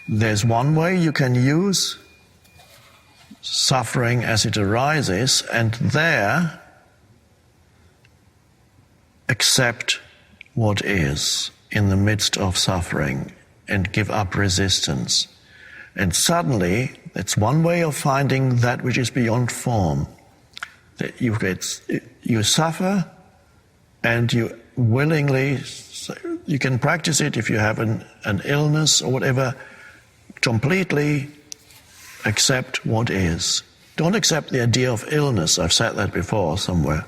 There's one way you can use suffering as it arises, and there accept what is in the midst of suffering and give up resistance. And suddenly, it's one way of finding that which is beyond form. That you suffer, and you willingly, you can practice it if you have an illness or whatever, completely accept what is. Don't accept the idea of illness. I've said that before somewhere.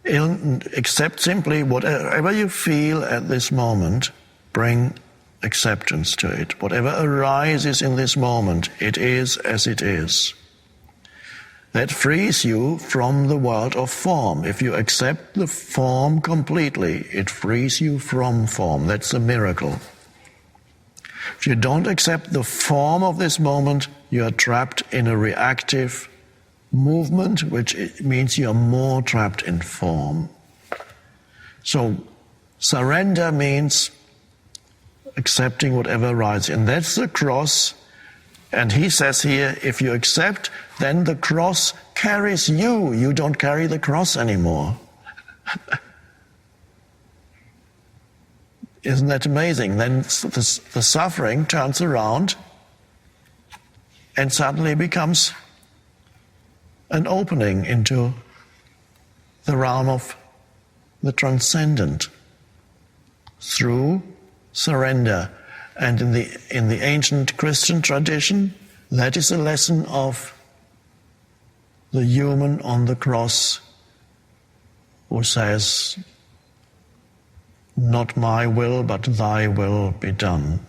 Accept simply whatever you feel at this moment, bring acceptance to it. Whatever arises in this moment, it is as it is. That frees you from the world of form. If you accept the form completely, it frees you from form. That's a miracle. If you don't accept the form of this moment, you are trapped in a reactive movement, which means you are more trapped in form. So surrender means accepting whatever arises. And that's the cross. And he says here, if you accept, then the cross carries you. You don't carry the cross anymore. Isn't that amazing? Then the suffering turns around and suddenly becomes an opening into the realm of the transcendent through surrender. And in the ancient Christian tradition, that is a lesson of the human on the cross who says, "Not my will, but thy will be done."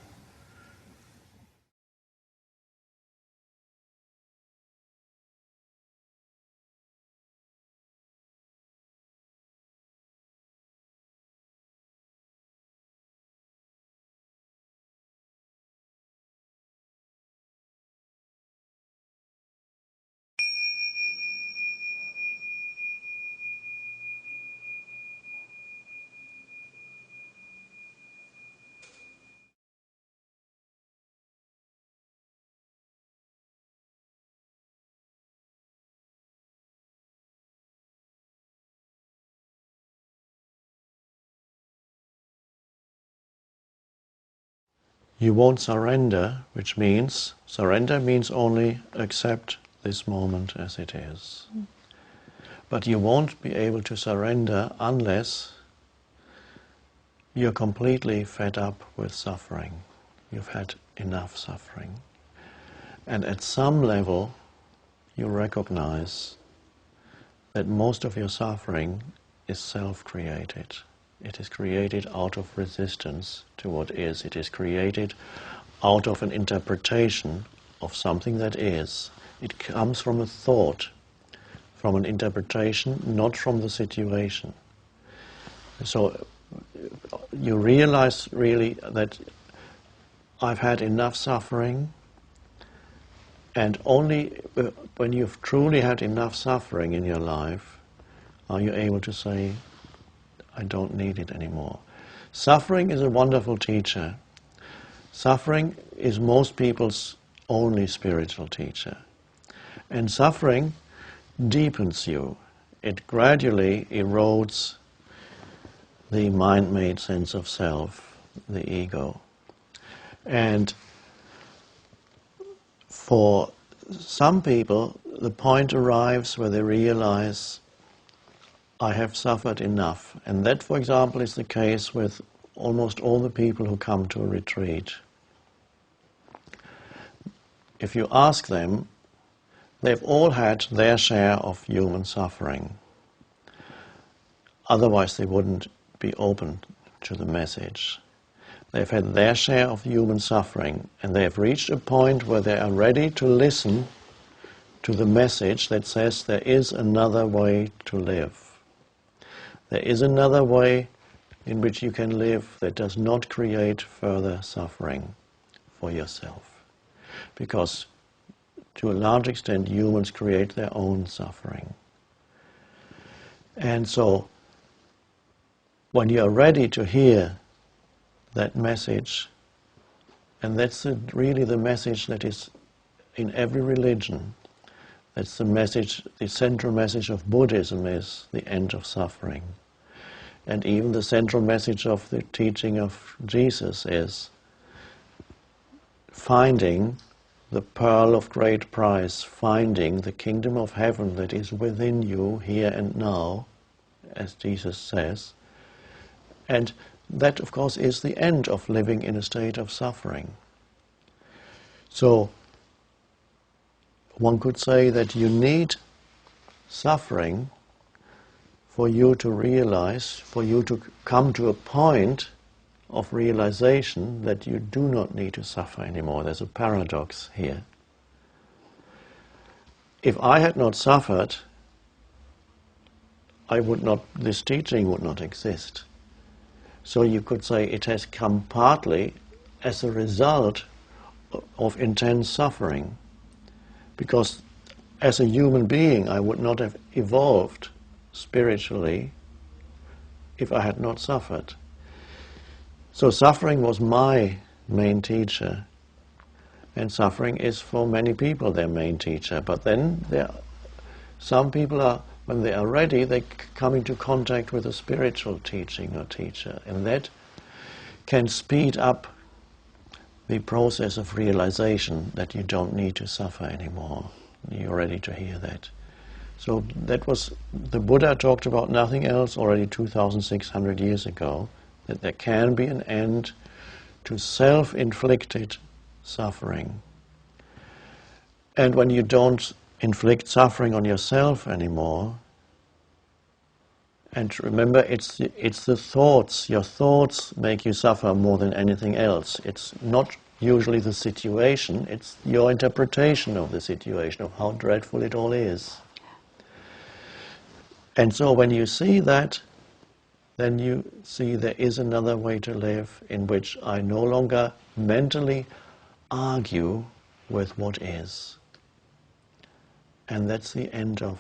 You won't surrender, which means, surrender means only accept this moment as it is. But you won't be able to surrender unless you're completely fed up with suffering. You've had enough suffering. And at some level, you recognize that most of your suffering is self-created. It is created out of resistance to what is. It is created out of an interpretation of something that is. It comes from a thought, from an interpretation, not from the situation. So you realize really that I've had enough suffering, and only when you've truly had enough suffering in your life are you able to say, I don't need it anymore. Suffering is a wonderful teacher. Suffering is most people's only spiritual teacher. And suffering deepens you. It gradually erodes the mind-made sense of self, the ego. And for some people, the point arrives where they realize, I have suffered enough. And that, for example, is the case with almost all the people who come to a retreat. If you ask them, they've all had their share of human suffering. Otherwise they wouldn't be open to the message. They've had their share of human suffering, and they have reached a point where they are ready to listen to the message that says there is another way to live. There is another way in which you can live that does not create further suffering for yourself. Because to a large extent humans create their own suffering. And so when you are ready to hear that message And that's really the message that is in every religion. That's the message, the central message of Buddhism is the end of suffering. And even the central message of the teaching of Jesus is finding the pearl of great price, finding the kingdom of heaven that is within you here and now, as Jesus says. And that, of course, is the end of living in a state of suffering. So, one could say that you need suffering for you to realize, for you to come to a point of realization that you do not need to suffer anymore. There's a paradox here. If I had not suffered, this teaching would not exist. So you could say it has come partly as a result of intense suffering. Because as a human being, I would not have evolved spiritually if I had not suffered. So suffering was my main teacher, and suffering is for many people their main teacher. But then some people when they are ready, they come into contact with a spiritual teaching or teacher, and that can speed up the process of realization that you don't need to suffer anymore. You're ready to hear that. So that was, the Buddha talked about nothing else already 2,600 years ago, that there can be an end to self-inflicted suffering. And when you don't inflict suffering on yourself anymore, and remember, it's the thoughts. Your thoughts make you suffer more than anything else. It's not usually the situation, it's your interpretation of the situation, of how dreadful it all is. And so when you see that, then you see there is another way to live in which I no longer mentally argue with what is. And that's the end of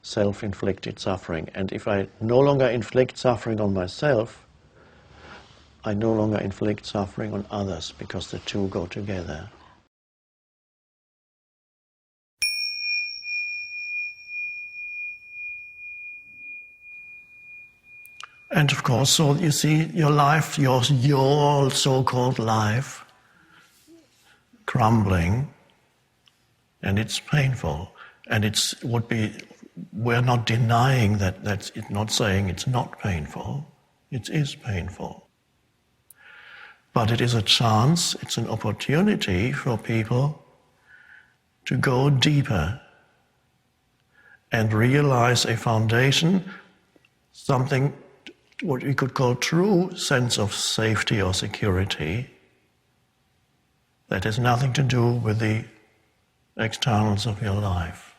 self-inflicted suffering. And if I no longer inflict suffering on myself, I no longer inflict suffering on others, because the two go together. And of course, so you see your life, your so-called life, crumbling, and it's painful. And we're not denying that, that's it, not saying it's not painful. It is painful. But it is a chance, it's an opportunity for people to go deeper and realize a foundation, something what we could call true sense of safety or security that has nothing to do with the externals of your life.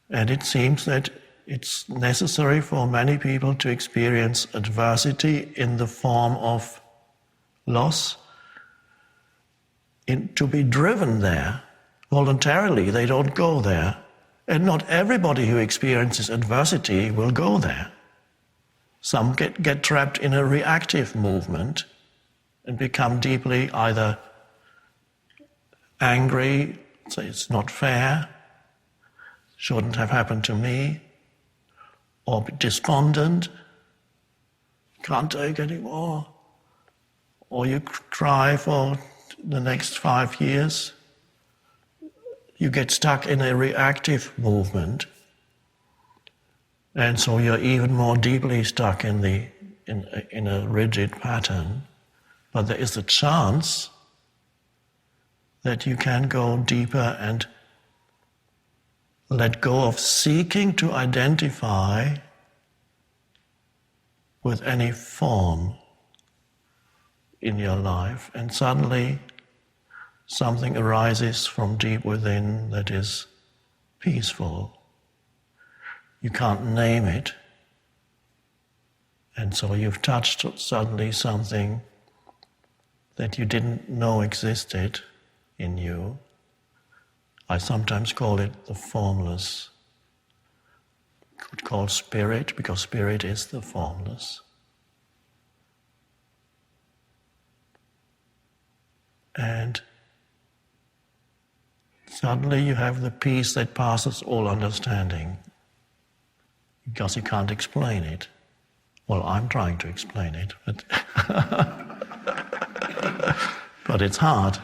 And it seems that it's necessary for many people to experience adversity in the form of loss, to be driven there. Voluntarily, they don't go there. And not everybody who experiences adversity will go there. Some get trapped in a reactive movement and become deeply either angry, say it's not fair, shouldn't have happened to me, or despondent, can't take anymore, or you cry for the next 5 years. You get stuck in a reactive movement, and so you're even more deeply stuck in a rigid pattern. But there is a chance that you can go deeper and let go of seeking to identify with any form in your life, and suddenly something arises from deep within that is peaceful. You can't name it, and so you've touched suddenly something that you didn't know existed in you. I sometimes call it the formless. You could call spirit, because spirit is the formless. And suddenly you have the peace that passes all understanding, because you can't explain it. Well, I'm trying to explain it, but, but it's hard.